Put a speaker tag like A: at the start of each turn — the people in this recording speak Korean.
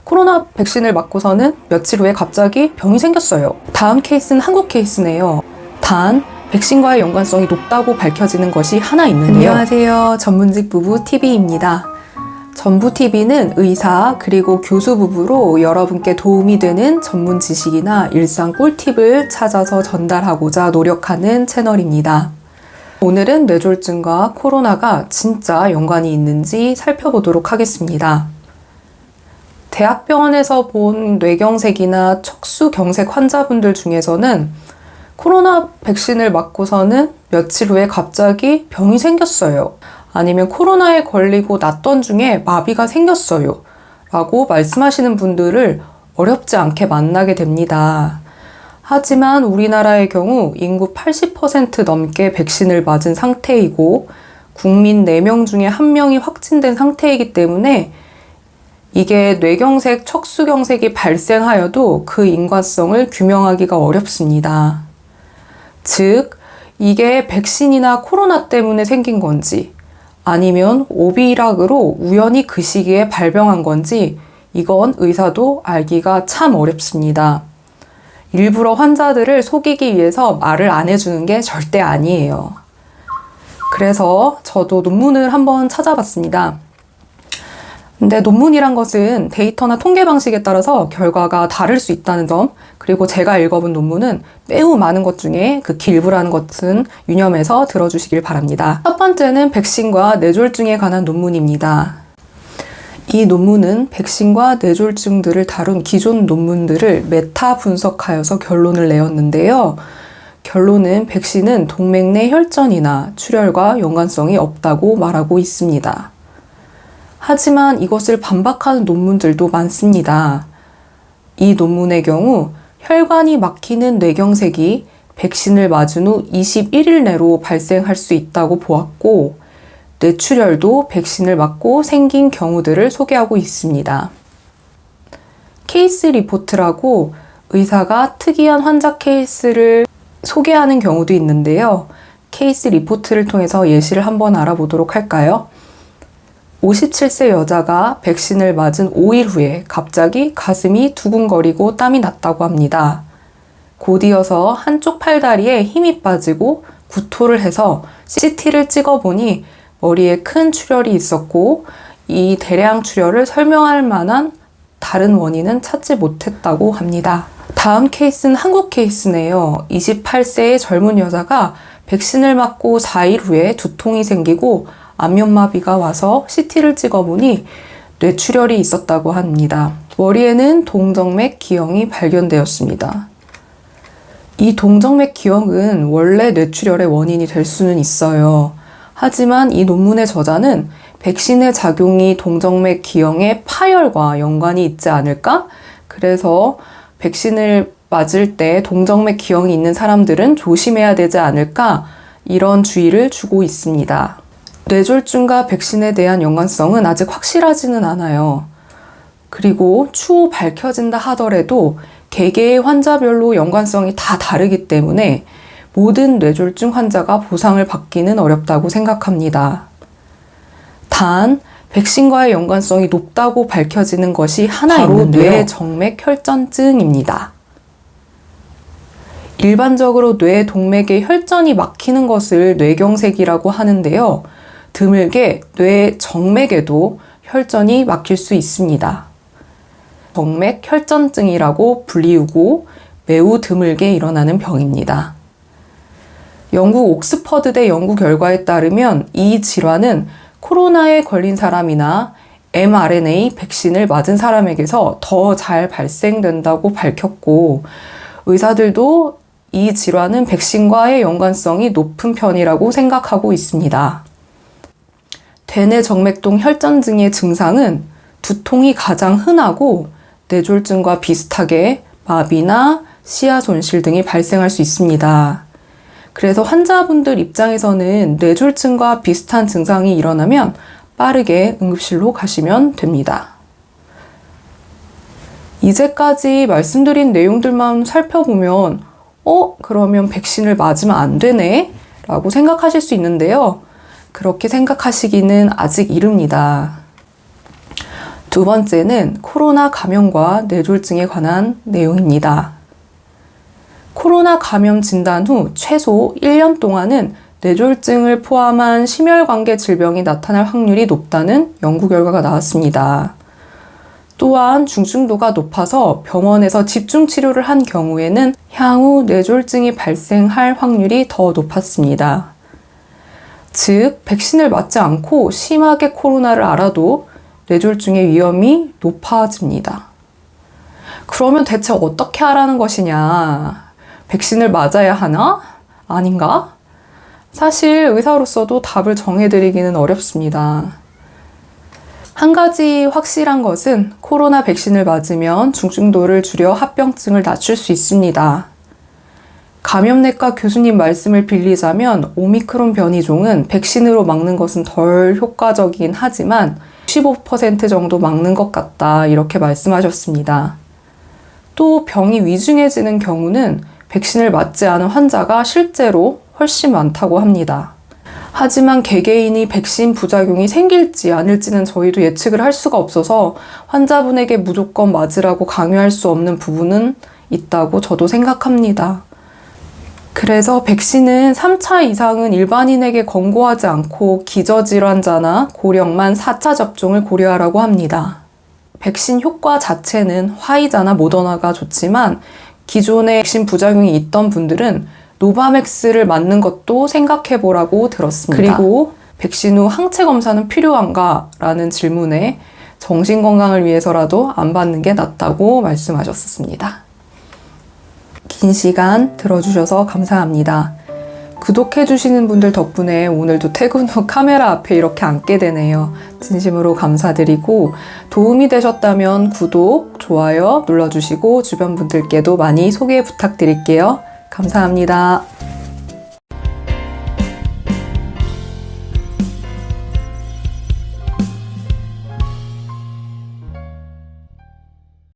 A: 코로나 백신을 맞고서는 며칠 후에 갑자기 병이 생겼어요. 다음 케이스는 한국 케이스네요. 단 백신과의 연관성이 높다고 밝혀지는 것이 하나 있는데요. 안녕하세요. 전문직 부부 TV입니다. 전부TV는 의사 그리고 교수 부부로 여러분께 도움이 되는 전문 지식이나 일상 꿀팁을 찾아서 전달하고자 노력하는 채널입니다. 오늘은 뇌졸중과 코로나가 진짜 연관이 있는지 살펴보도록 하겠습니다. 대학병원에서 본 뇌경색이나 척수경색 환자분들 중에서는 코로나 백신을 맞고서는 며칠 후에 갑자기 병이 생겼어요. 아니면 코로나에 걸리고 낫던 중에 마비가 생겼어요. 라고 말씀하시는 분들을 어렵지 않게 만나게 됩니다. 하지만 우리나라의 경우 인구 80% 넘게 백신을 맞은 상태이고 국민 4명 중에 1명이 확진된 상태이기 때문에 이게 뇌경색, 척수경색이 발생하여도 그 인과성을 규명하기가 어렵습니다. 즉, 이게 백신이나 코로나 때문에 생긴 건지 아니면 오비락으로 우연히 그 시기에 발병한 건지 이건 의사도 알기가 참 어렵습니다. 일부러 환자들을 속이기 위해서 말을 안 해주는 게 절대 아니에요. 그래서 저도 논문을 한번 찾아봤습니다. 근데 논문이란 것은 데이터나 통계 방식에 따라서 결과가 다를 수 있다는 점, 그리고 제가 읽어본 논문은 매우 많은 것 중에 극히 일부라는 것은 유념해서 들어주시길 바랍니다. 첫 번째는 백신과 뇌졸중에 관한 논문입니다. 이 논문은 백신과 뇌졸중들을 다룬 기존 논문들을 메타 분석하여서 결론을 내었는데요. 결론은 백신은 동맥 내 혈전이나 출혈과 연관성이 없다고 말하고 있습니다. 하지만 이것을 반박하는 논문들도 많습니다. 이 논문의 경우 혈관이 막히는 뇌경색이 백신을 맞은 후 21일 내로 발생할 수 있다고 보았고 뇌출혈도 백신을 맞고 생긴 경우들을 소개하고 있습니다. 케이스 리포트라고 의사가 특이한 환자 케이스를 소개하는 경우도 있는데요. 케이스 리포트를 통해서 예시를 한번 알아보도록 할까요? 57세 여자가 백신을 맞은 5일 후에 갑자기 가슴이 두근거리고 땀이 났다고 합니다. 곧이어서 한쪽 팔다리에 힘이 빠지고 구토를 해서 CT를 찍어보니 머리에 큰 출혈이 있었고 이 대량 출혈을 설명할 만한 다른 원인은 찾지 못했다고 합니다. 다음 케이스는 한국 케이스네요. 28세의 젊은 여자가 백신을 맞고 4일 후에 두통이 생기고 안면마비가 와서 CT를 찍어보니 뇌출혈이 있었다고 합니다. 머리에는 동정맥 기형이 발견되었습니다. 이 동정맥 기형은 원래 뇌출혈의 원인이 될 수는 있어요. 하지만 이 논문의 저자는 백신의 작용이 동정맥 기형의 파열과 연관이 있지 않을까? 그래서 백신을 맞을 때 동정맥 기형이 있는 사람들은 조심해야 되지 않을까? 이런 주의를 주고 있습니다. 뇌졸중과 백신에 대한 연관성은 아직 확실하지는 않아요. 그리고 추후 밝혀진다 하더라도 개개의 환자별로 연관성이 다 다르기 때문에 모든 뇌졸중 환자가 보상을 받기는 어렵다고 생각합니다. 단, 백신과의 연관성이 높다고 밝혀지는 것이 하나 있는데요. 뇌정맥혈전증입니다. 일반적으로 뇌 동맥의 혈전이 막히는 것을 뇌경색이라고 하는데요. 드물게 뇌 정맥에도 혈전이 막힐 수 있습니다. 정맥혈전증이라고 불리우고 매우 드물게 일어나는 병입니다. 영국 옥스퍼드대 연구 결과에 따르면 이 질환은 코로나에 걸린 사람이나 mRNA 백신을 맞은 사람에게서 더 잘 발생된다고 밝혔고 의사들도 이 질환은 백신과의 연관성이 높은 편이라고 생각하고 있습니다. 대뇌 정맥동 혈전증의 증상은 두통이 가장 흔하고 뇌졸중과 비슷하게 마비나 시야 손실 등이 발생할 수 있습니다. 그래서 환자분들 입장에서는 뇌졸중과 비슷한 증상이 일어나면 빠르게 응급실로 가시면 됩니다. 이제까지 말씀드린 내용들만 살펴보면 그러면 백신을 맞으면 안 되네? 라고 생각하실 수 있는데요. 그렇게 생각하시기는 아직 이릅니다. 두 번째는 코로나 감염과 뇌졸중에 관한 내용입니다. 코로나 감염 진단 후 최소 1년 동안은 뇌졸중을 포함한 심혈관계 질병이 나타날 확률이 높다는 연구 결과가 나왔습니다. 또한 중증도가 높아서 병원에서 집중 치료를 한 경우에는 향후 뇌졸중이 발생할 확률이 더 높았습니다. 즉, 백신을 맞지 않고 심하게 코로나를 앓아도 뇌졸중의 위험이 높아집니다. 그러면 대체 어떻게 하라는 것이냐? 백신을 맞아야 하나? 아닌가? 사실 의사로서도 답을 정해드리기는 어렵습니다. 한 가지 확실한 것은 코로나 백신을 맞으면 중증도를 줄여 합병증을 낮출 수 있습니다. 감염내과 교수님 말씀을 빌리자면 오미크론 변이종은 백신으로 막는 것은 덜 효과적이긴 하지만 65% 정도 막는 것 같다 이렇게 말씀하셨습니다. 또 병이 위중해지는 경우는 백신을 맞지 않은 환자가 실제로 훨씬 많다고 합니다. 하지만 개개인이 백신 부작용이 생길지 아닐지는 저희도 예측을 할 수가 없어서 환자분에게 무조건 맞으라고 강요할 수 없는 부분은 있다고 저도 생각합니다. 그래서 백신은 3차 이상은 일반인에게 권고하지 않고 기저질환자나 고령만 4차 접종을 고려하라고 합니다. 백신 효과 자체는 화이자나 모더나가 좋지만 기존에 백신 부작용이 있던 분들은 노바맥스를 맞는 것도 생각해보라고 들었습니다. 그리고 백신 후 항체 검사는 필요한가? 라는 질문에 정신건강을 위해서라도 안 받는 게 낫다고 말씀하셨습니다. 긴 시간 들어주셔서 감사합니다. 구독해주시는 분들 덕분에 오늘도 퇴근 후 카메라 앞에 이렇게 앉게 되네요. 진심으로 감사드리고 도움이 되셨다면 구독, 좋아요 눌러주시고 주변 분들께도 많이 소개 부탁드릴게요. 감사합니다.